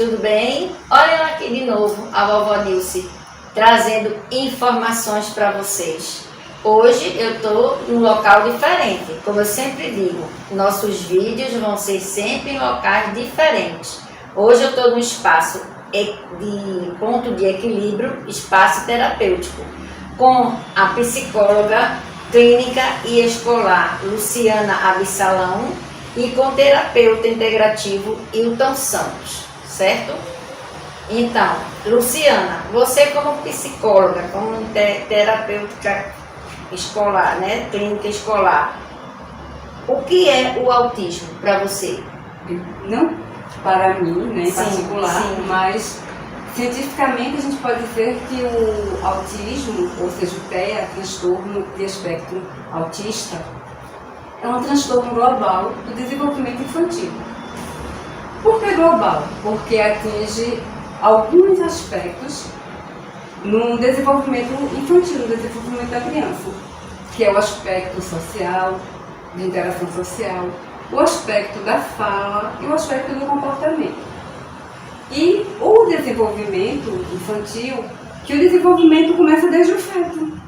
tudo bem? Olha eu aqui de novo, a vovó Nilce, trazendo informações para vocês. Hoje eu estou num local diferente, como eu sempre digo, nossos vídeos vão ser sempre em locais diferentes. Hoje eu estou num espaço de ponto de equilíbrio, espaço terapêutico, com a psicóloga clínica e escolar Luciana Absalão e com o terapeuta integrativo Hilton Santos, certo? Então, Luciana, você como psicóloga, como terapeuta escolar, né, clínica escolar, o que é o autismo para você? Não para mim, né, em Sim, particular, sim. mas cientificamente a gente pode dizer que o autismo, ou seja, o TEA, transtorno de espectro autista, é um transtorno global do desenvolvimento infantil. Por que global? Porque atinge alguns aspectos no desenvolvimento infantil, no desenvolvimento da criança, que é o aspecto social, de interação social, o aspecto da fala e o aspecto do comportamento. E o desenvolvimento infantil, que o desenvolvimento começa desde o feto,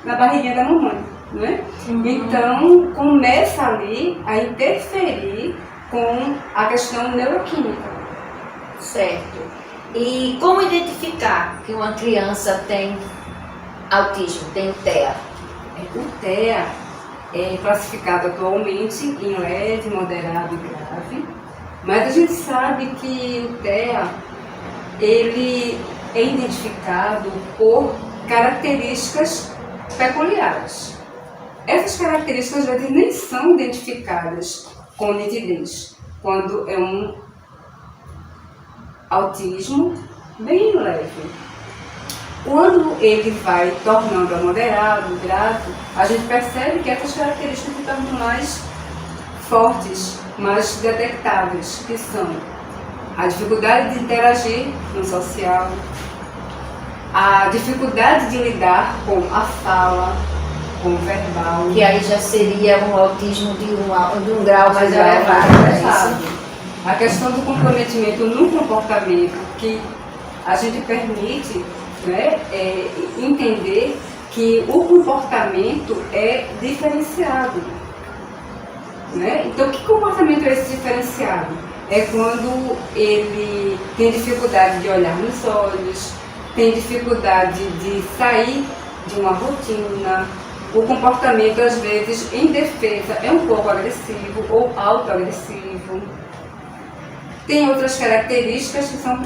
na barriguinha da mamãe, não é? Então, começa ali a interferir com a questão neuroquímica. Certo. E como identificar que uma criança tem autismo, tem TEA? O TEA é classificado atualmente em leve, moderado e grave, mas a gente sabe que o TEA ele é identificado por características peculiares. Essas características às vezes nem são identificadas com nitidez, quando é um autismo bem leve. Quando ele vai tornando a moderado, grave, a gente percebe que essas características se tornam mais fortes, mais detectáveis, que são a dificuldade de interagir no social, a dificuldade de lidar com a fala, com o verbal. Que aí já seria um autismo de um grau mais elevado, né? Isso. A questão do comprometimento no comportamento, que a gente permite, né, entender que o comportamento é diferenciado. Né? Então, que comportamento é esse diferenciado? É quando ele tem dificuldade de olhar nos olhos, tem dificuldade de sair de uma rotina, o comportamento, às vezes, em defesa é um pouco agressivo ou autoagressivo. Tem outras características que são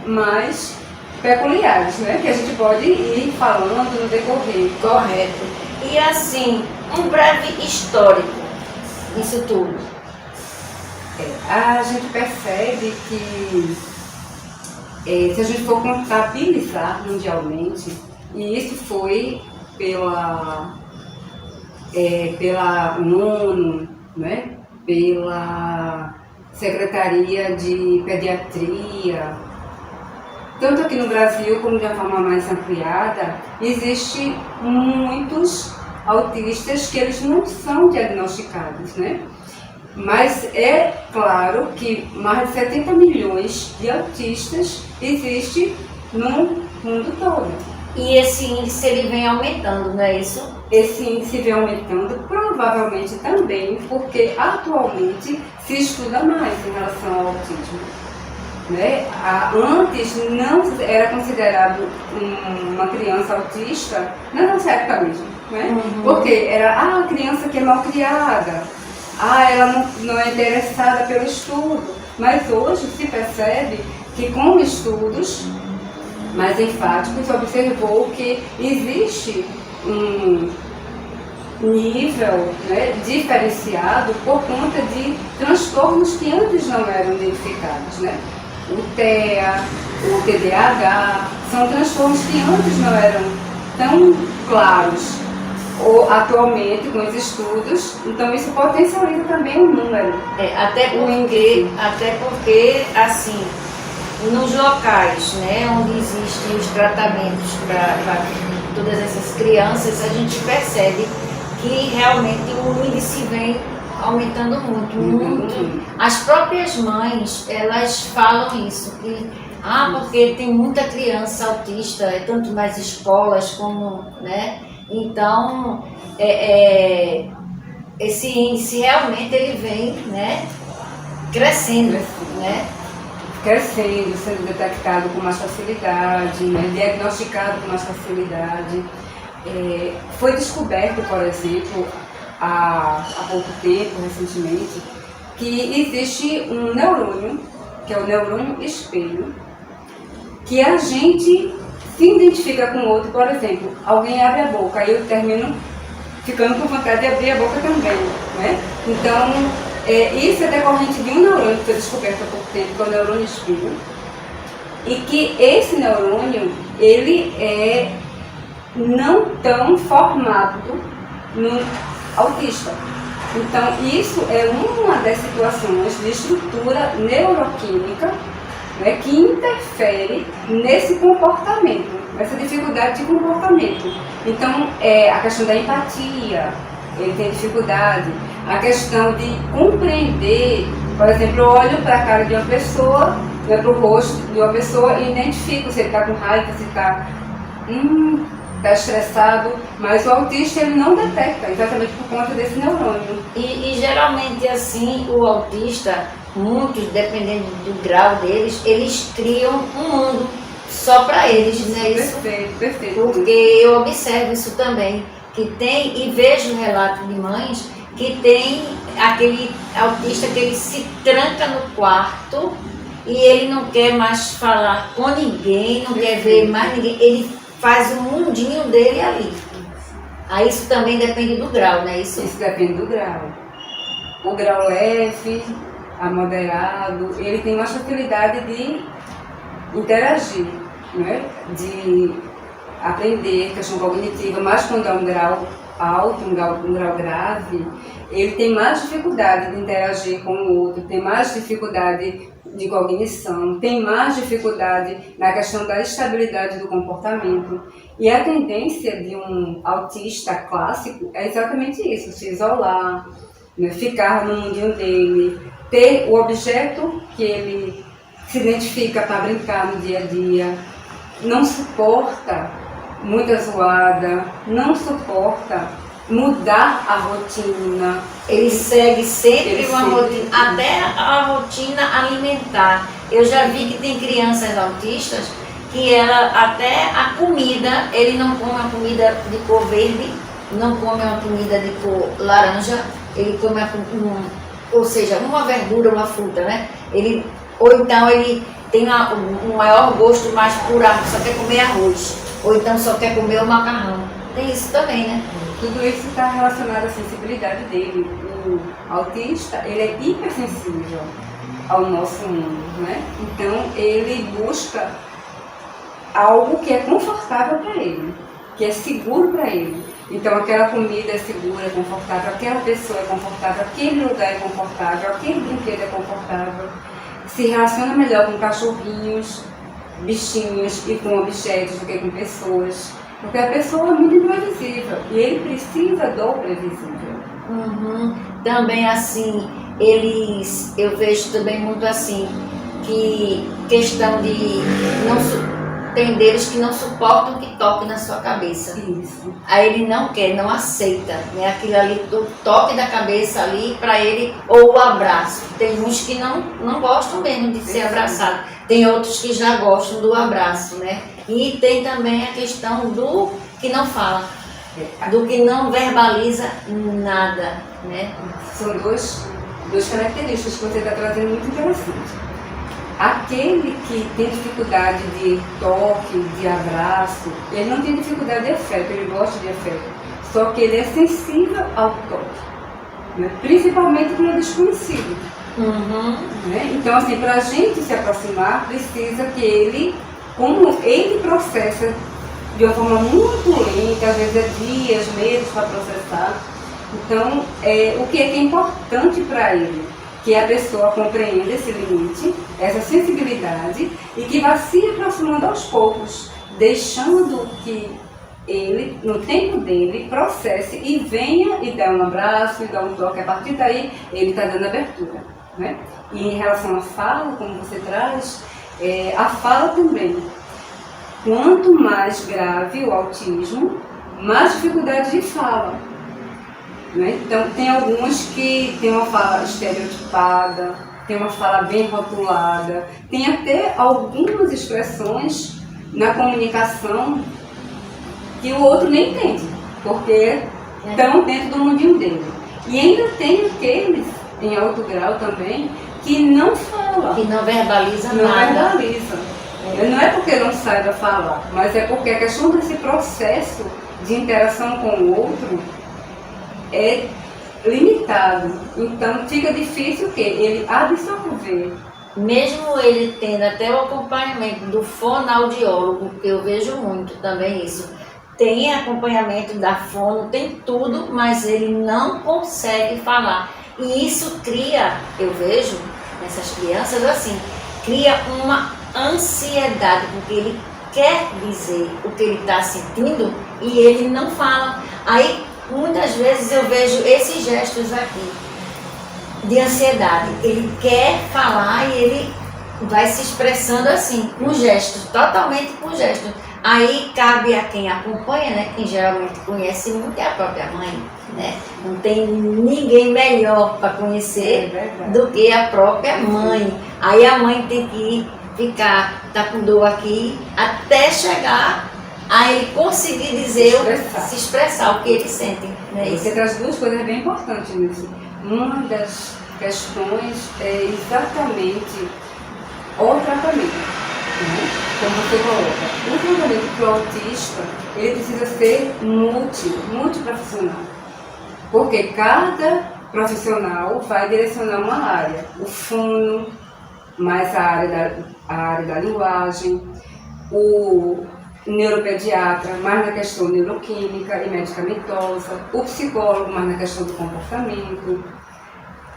mais peculiares, né? Que a gente pode ir falando no decorrer. Correto. E assim, um breve histórico disso tudo. A gente percebe que, se a gente for contabilizar mundialmente, e isso foi pela ONU, né? Pela Secretaria de Pediatria, tanto aqui no Brasil como de uma forma mais ampliada, existem muitos autistas que eles não são diagnosticados, né? Mas é claro que mais de 70 milhões de autistas existem no mundo todo. E esse índice ele vem aumentando, não é isso? Esse índice vem aumentando provavelmente também porque atualmente se estuda mais em relação ao autismo. Né? Antes não era considerado uma criança autista, na nossa época mesmo, né? Porque era a criança que é mal criada, ela não é interessada pelo estudo, mas hoje se percebe que com estudos mais enfáticos observou que existe um nível, né, diferenciado por conta de transtornos que antes não eram identificados, né? O TEA, o TDAH, são transtornos que antes não eram tão claros, ou atualmente com os estudos, então isso potencializa também o número. Até porque, assim, nos locais, né, onde existem os tratamentos para todas essas crianças, a gente percebe que realmente o índice vem aumentando muito. As próprias mães, elas falam isso, que porque tem muita criança autista, tanto nas escolas como, né? Então, esse índice realmente ele vem, né, crescendo, né? Crescendo, sendo detectado com mais facilidade, né? Diagnosticado com mais facilidade. Foi descoberto, por exemplo, há pouco tempo, recentemente, que existe um neurônio, que é o neurônio espelho, que a gente se identifica com o outro. Por exemplo, alguém abre a boca, aí eu termino ficando com vontade de abrir a boca também, né? Então, isso é decorrente de um neurônio que foi descoberto há pouco tempo, que é o neurônio espelho, e que esse neurônio, ele é não tão formado no autista. Então, isso é uma das situações de estrutura neuroquímica, né, que interfere nesse comportamento, nessa dificuldade de comportamento. Então, a questão da empatia, ele tem dificuldade, a questão de compreender, por exemplo, eu olho para a cara de uma pessoa, para o rosto de uma pessoa e identifico se ele está com raiva, se está estressado, mas o autista ele não detecta, exatamente por conta desse neurônio. E geralmente assim, o autista, muitos, dependendo do grau deles, eles criam um mundo só para eles, né? Isso, perfeito. Porque eu observo isso também, que tem, e vejo relatos de mães que tem aquele autista que ele se tranca no quarto e ele não quer mais falar com ninguém, não quer ver mais ninguém, ele faz o mundinho dele ali. Aí isso também depende do grau, né? Isso depende do grau. O grau leve, a moderado, ele tem mais facilidade de interagir, né? De aprender questão cognitiva, mas quando é um grau alto, um grau grave, ele tem mais dificuldade de interagir com o outro, tem mais dificuldade de cognição, tem mais dificuldade na questão da estabilidade do comportamento. E a tendência de um autista clássico é exatamente isso, se isolar, né, ficar no mundinho dele, ter o objeto que ele se identifica para brincar no dia a dia, não suporta muita zoada, não suporta mudar a rotina. Ele segue sempre uma rotina, até a rotina alimentar. Eu já vi que tem crianças autistas que ela, até a comida, ele não come uma comida de cor verde, não come uma comida de cor laranja, ele come ou seja, uma verdura, uma fruta, né? Ou então ele tem um maior gosto mais por arroz, só quer comer arroz, ou então só quer comer o macarrão. Tem isso também, né? Tudo isso está relacionado à sensibilidade dele. O autista, ele é hipersensível ao nosso mundo, né? Então, ele busca algo que é confortável para ele, que é seguro para ele. Então, aquela comida é segura, é confortável, aquela pessoa é confortável, aquele lugar é confortável, aquele brinquedo é confortável. Se relaciona melhor com cachorrinhos, bichinhos e com objetos do que com pessoas. Porque a pessoa é muito imprevisível e ele precisa do previsível. Também assim, eu vejo também muito assim, que questão de tem deles que não suportam que toque na sua cabeça. Isso. Aí ele não quer, não aceita, né? Aquilo ali, o toque da cabeça ali para ele, ou o abraço. Tem uns que não gostam mesmo de ser abraçado. Tem outros que já gostam do abraço, né? E tem também a questão do que não fala, do que não verbaliza nada, né? São duas características que você está trazendo muito interessantes. Aquele que tem dificuldade de toque, de abraço, ele não tem dificuldade de afeto, ele gosta de afeto. Só que ele é sensível ao toque, né? Principalmente com o desconhecido. Né? Então, assim, para a gente se aproximar, precisa que ele, como ele processa de uma forma muito lenta, às vezes é dias, meses para processar. Então, o que é importante para ele? Que a pessoa compreenda esse limite, essa sensibilidade e que vá se aproximando aos poucos, deixando que ele, no tempo dele, processe e venha e dá um abraço e dá um toque. A partir daí, ele está dando abertura, né? E em relação à fala, como você traz, a fala também. Quanto mais grave o autismo, mais dificuldade de fala, né? Então, tem alguns que têm uma fala estereotipada, tem uma fala bem rotulada, tem até algumas expressões na comunicação que o outro nem entende, porque estão dentro do mundinho dele. E ainda tem aqueles, em alto grau também, que não falam. Que não verbaliza não nada. Verbaliza. Não é porque não saiba falar, mas é porque a questão desse processo de interação com o outro é limitado. Então fica difícil que ele absorver. Mesmo ele tendo até o acompanhamento do fonoaudiólogo, que eu vejo muito também isso, tem acompanhamento da fono, tem tudo, mas ele não consegue falar. E isso cria, eu vejo nessas crianças assim, cria uma ansiedade, porque ele quer dizer o que ele está sentindo e ele não fala. Aí muitas vezes eu vejo esses gestos aqui de ansiedade. Ele quer falar e ele vai se expressando assim, com gestos, totalmente com gestos. Aí cabe a quem acompanha, né, quem geralmente conhece muito é a própria mãe, né? Não tem ninguém melhor para conhecer do que a própria mãe. Aí a mãe tem que tá com dor aqui, até chegar a ele conseguir dizer, se expressar o que ele sente. Né? Você traz duas coisas bem importantes nisso. Uma das questões é exatamente o tratamento. Como você coloca, o tratamento para o autista, ele precisa ser multiprofissional. Porque cada profissional vai direcionar uma área. O fono, mais a área da linguagem, o neuropediatra, mais na questão neuroquímica e medicamentosa, o psicólogo, mais na questão do comportamento,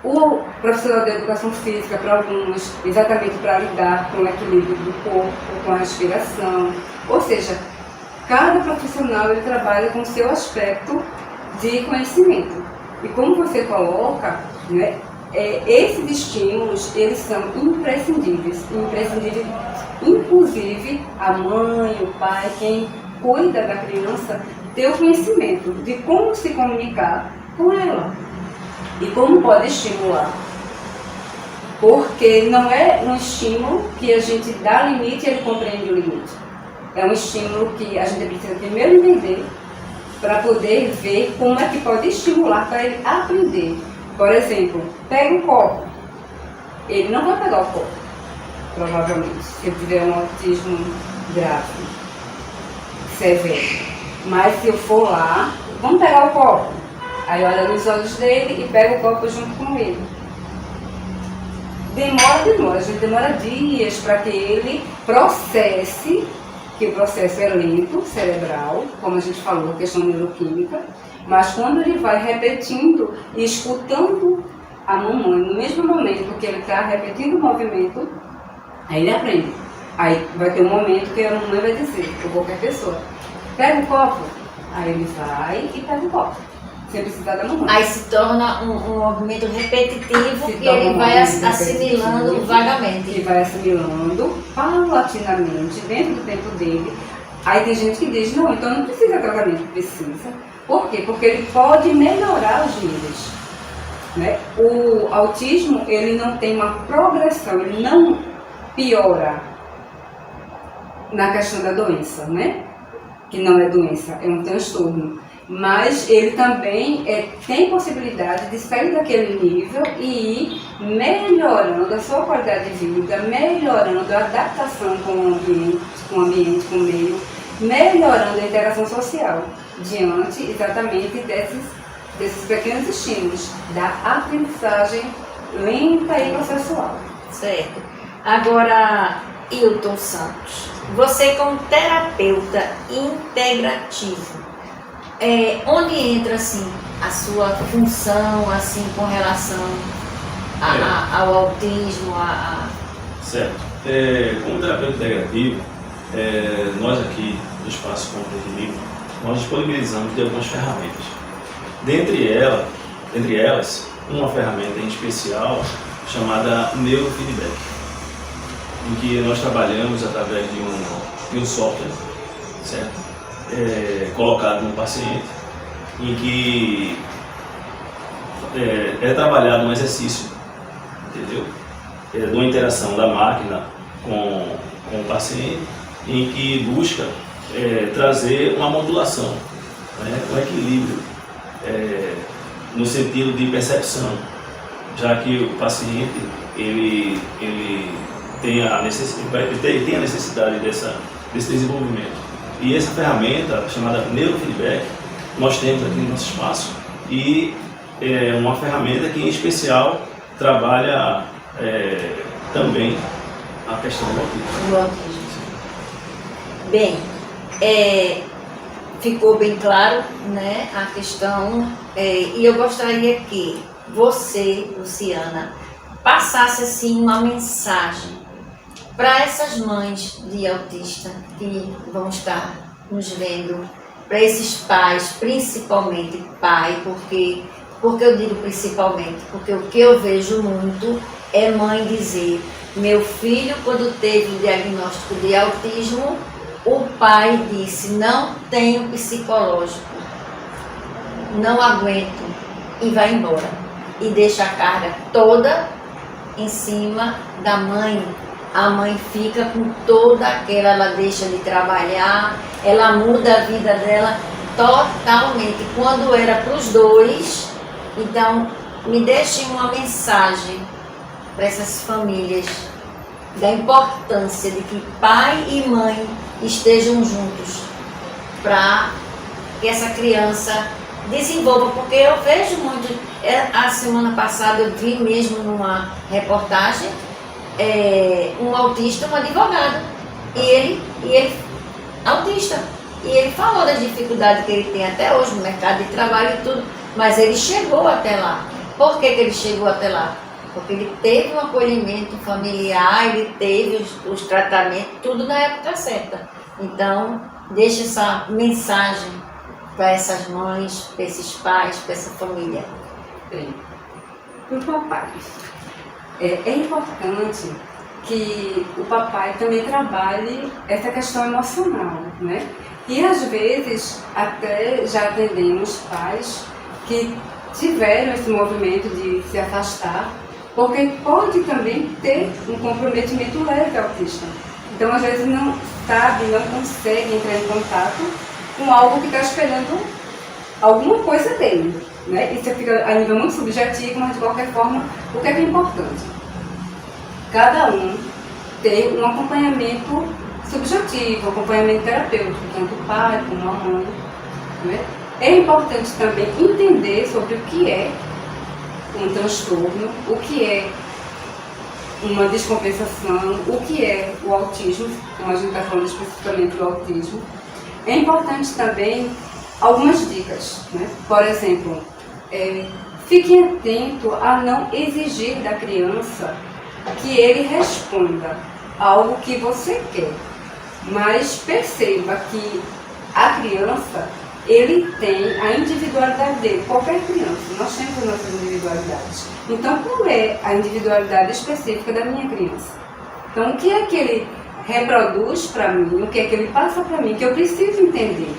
o profissional de educação física, para alguns, exatamente para lidar com o equilíbrio do corpo, com a respiração. Ou seja, cada profissional ele trabalha com o seu aspecto de conhecimento. E como você coloca, né, esses estímulos, eles são imprescindíveis, inclusive a mãe, o pai, quem cuida da criança, ter o conhecimento de como se comunicar com ela e como pode estimular. Porque não é um estímulo que a gente dá limite e ele compreende o limite. É um estímulo que a gente precisa primeiro entender para poder ver como é que pode estimular para ele aprender. Por exemplo, pega um copo. Ele não vai pegar o copo, provavelmente, se ele tiver um autismo grave, severo. Mas se eu for lá, vamos pegar o copo. Aí olha nos olhos dele e pega o copo junto com ele. Demora, a gente demora dias para que ele processe, que o processo é lento, cerebral, como a gente falou, questão neuroquímica, mas quando ele vai repetindo e escutando a mamãe, no mesmo momento que ele está repetindo o movimento, aí ele aprende. Aí vai ter um momento que a mamãe vai dizer, ou qualquer pessoa, pega o copo. Aí ele vai e pega o copo, sem precisar da mamãe. Aí se torna um movimento repetitivo que ele vai assimilando vagamente. Ele vai assimilando paulatinamente, dentro do tempo dele. Aí tem gente que diz, não, então não precisa tratamento, precisa. Por quê? Porque ele pode melhorar os níveis. Né? O autismo, ele não tem uma progressão, ele não piora na questão da doença, né? Que não é doença, é um transtorno. Mas ele também tem possibilidade de sair daquele nível e ir melhorando a sua qualidade de vida, melhorando a adaptação com o ambiente, com o meio, melhorando a interação social, diante exatamente desses pequenos estímulos, da aprendizagem lenta e processual. Certo. Agora, Hilton Santos, você como terapeuta integrativo, onde entra assim a sua função assim com relação ao autismo? Certo. Como terapeuta integrativo, nós aqui do Espaço Ponto de Equilíbrio, nós disponibilizamos de algumas ferramentas. Dentre elas, uma ferramenta em especial chamada Neurofeedback, em que nós trabalhamos através de um software, certo? Colocado no paciente, em que é trabalhado um exercício, entendeu? De uma interação da máquina com o paciente, em que busca trazer uma modulação, né? Um equilíbrio no sentido de percepção, já que o paciente ele tem a necessidade desse desenvolvimento. E essa ferramenta chamada Neurofeedback nós temos aqui no nosso espaço, e é uma ferramenta que em especial trabalha também a questão do autismo. Do autismo. Bem, ficou bem claro, né, a questão, e eu gostaria que você, Luciana, passasse assim uma mensagem para essas mães de autista que vão estar nos vendo, para esses pais, principalmente pai, porque eu digo principalmente, porque o que eu vejo muito é mãe dizer: meu filho, quando teve o diagnóstico de autismo, o pai disse, não tenho psicológico, não aguento, e vai embora. E deixa a carga toda em cima da mãe. A mãe fica com toda aquela, ela deixa de trabalhar, ela muda a vida dela totalmente. Quando era para os dois, então me deixem uma mensagem para essas famílias da importância de que pai e mãe estejam juntos para que essa criança desenvolva, porque eu vejo muito, a semana passada eu vi mesmo numa reportagem um autista, um advogado, e ele autista, e ele falou das dificuldades que ele tem até hoje no mercado de trabalho e tudo, mas ele chegou até lá. Por que ele chegou até lá? Porque ele teve um acolhimento familiar, ele teve os tratamentos, tudo na época certa. Então, deixa essa mensagem para essas mães, para esses pais, para essa família. Bem, para o papai, é importante que o papai também trabalhe essa questão emocional, né? E às vezes até já atendemos pais que tiveram esse movimento de se afastar, porque pode também ter um comprometimento leve autista. Então às vezes não sabe, não consegue entrar em contato com algo que está esperando alguma coisa dele, né? Isso fica a nível muito subjetivo, mas de qualquer forma, o que é importante? Cada um ter um acompanhamento subjetivo, acompanhamento terapêutico, tanto o pai como a mãe, né? É importante também entender sobre o que é um transtorno, o que é uma descompensação, o que é o autismo, como a gente está falando especificamente do autismo. É importante também algumas dicas, né? Por exemplo, fique atento a não exigir da criança que ele responda algo que você quer, mas perceba que a criança, ele tem a individualidade dele, qualquer criança, nós temos as nossas individualidades. Então, qual é a individualidade específica da minha criança? Então, o que é que ele reproduz para mim, o que é que ele passa para mim, que eu preciso entender?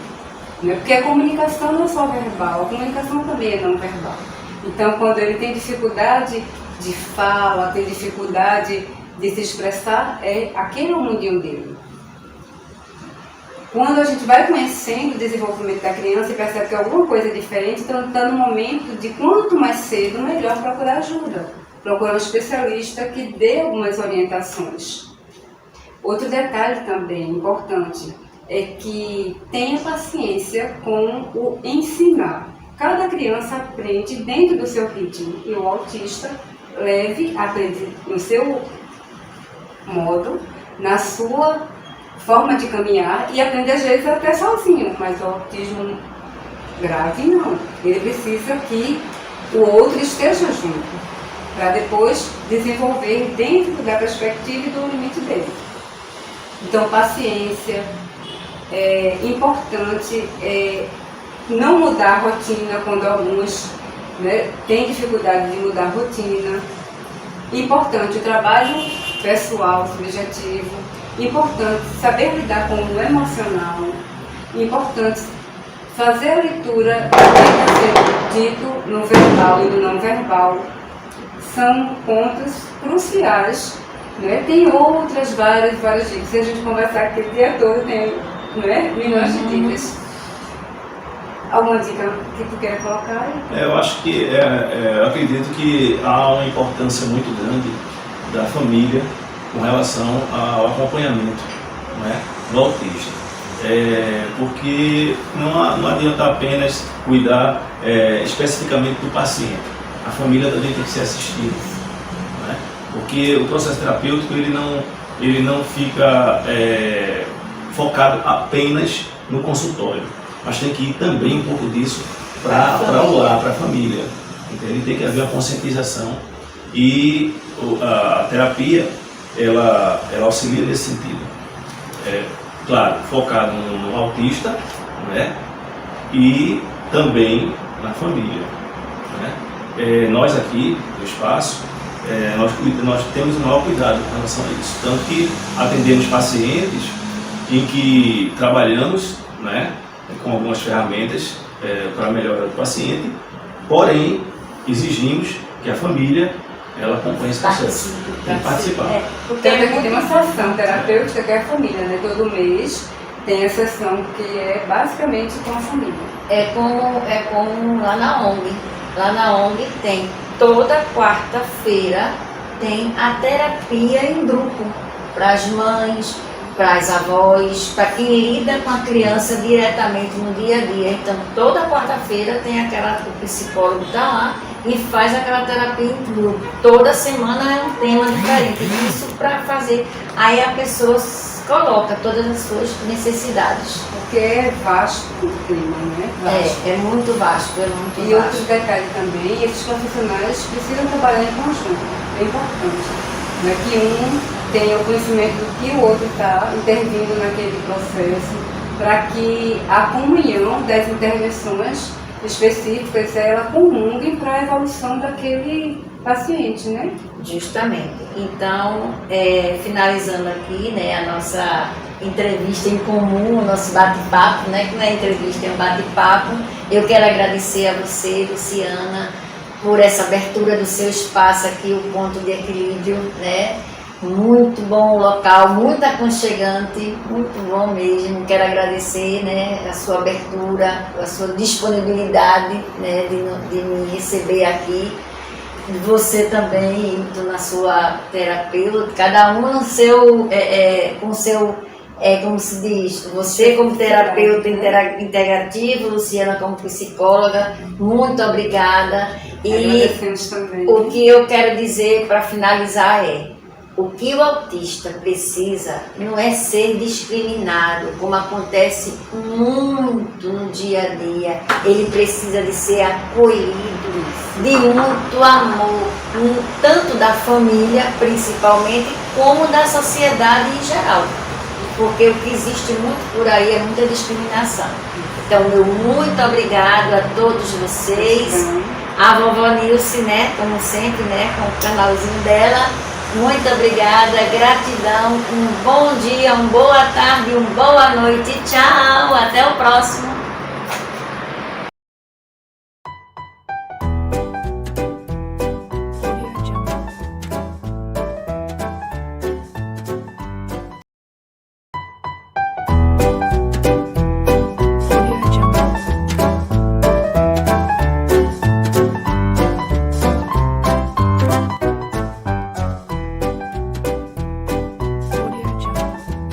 Né? Porque a comunicação não é só verbal, a comunicação também é não verbal. Então, quando ele tem dificuldade de fala, tem dificuldade de se expressar, aquele é o mundinho dele. Quando a gente vai conhecendo o desenvolvimento da criança e percebe que alguma coisa é diferente, então está no momento de quanto mais cedo, melhor procurar ajuda. Procurar um especialista que dê algumas orientações. Outro detalhe também importante é que tenha paciência com o ensinar. Cada criança aprende dentro do seu ritmo e o autista aprende no seu modo, na sua forma de caminhar e aprende às vezes até sozinho, mas o autismo grave não. Ele precisa que o outro esteja junto, para depois desenvolver dentro da perspectiva e do limite dele. Então, paciência, É importante não mudar a rotina quando alguns, né, têm dificuldade de mudar a rotina. Importante o trabalho pessoal, subjetivo. Importante saber lidar com o emocional. Importante fazer a leitura do que está sendo dito no verbal e no não verbal. São pontos cruciais, né? Tem outras várias dicas. Se a gente conversar aqui o dia todo, tem, né, milhões de dicas. Alguma dica que tu queira colocar? Eu acho que, eu acredito que há uma importância muito grande da família com relação ao acompanhamento, né, do autista. Porque não adianta apenas cuidar especificamente do paciente. A família também tem que ser assistida, né? Porque o processo terapêutico ele não fica focado apenas no consultório, mas tem que ir também um pouco disso para o lar, para a família. Entende? Tem que haver uma conscientização e a terapia ela auxilia nesse sentido. Claro, focado no autista, né? E também na família, né? Nós aqui do espaço, nós temos o maior cuidado com relação a isso, tanto que atendemos pacientes em que trabalhamos, né, com algumas ferramentas para a melhora do paciente, porém exigimos que a família ela acompanhe esse processo, tem que participar. Porque aqui tem uma sessão terapêutica que é a família, né? Todo mês tem a sessão que é basicamente com a família. É como lá na ONG. Lá na ONG tem, toda quarta-feira tem a terapia em grupo, para as mães, para as avós, para quem lida com a criança diretamente no dia a dia. Então toda quarta-feira tem o psicólogo está lá e faz aquela terapia em grupo. Toda semana é um tema diferente. Isso para fazer. Aí a pessoa coloca todas as suas necessidades. Porque é vasto o tema, né? Vasto. É muito vasto, é muito E vasto. outros detalhes também, esses profissionais precisam trabalhar em conjunto. É importante. Não é que um tenha o conhecimento do que o outro está intervindo naquele processo, para que a comunhão das intervenções específicas ela comungue para a evolução daquele paciente, né? Justamente. Então, finalizando aqui, né, a nossa entrevista em comum, o nosso bate-papo, né, que não é entrevista, é um bate-papo. Eu quero agradecer a você, Luciana, por essa abertura do seu espaço aqui, o Ponto de Equilíbrio, né? Muito bom o local, muito aconchegante, muito bom mesmo. Quero agradecer, né, a sua abertura, a sua disponibilidade, né, de me receber aqui. Você também, indo na sua terapeuta, cada um no seu, com seu, como se diz, você como terapeuta integrativo, Luciana como psicóloga, muito obrigada. E o que eu quero dizer para finalizar o que o autista precisa não é ser discriminado, como acontece muito no dia a dia. Ele precisa de ser acolhido, de muito amor, tanto da família, principalmente, como da sociedade em geral. Porque o que existe muito por aí é muita discriminação. Então, meu muito obrigado a todos vocês. A vovó Nilce, né, como sempre, né, com o canalzinho dela. Muito obrigada, gratidão, um bom dia, uma boa tarde, uma boa noite. Tchau, até o próximo.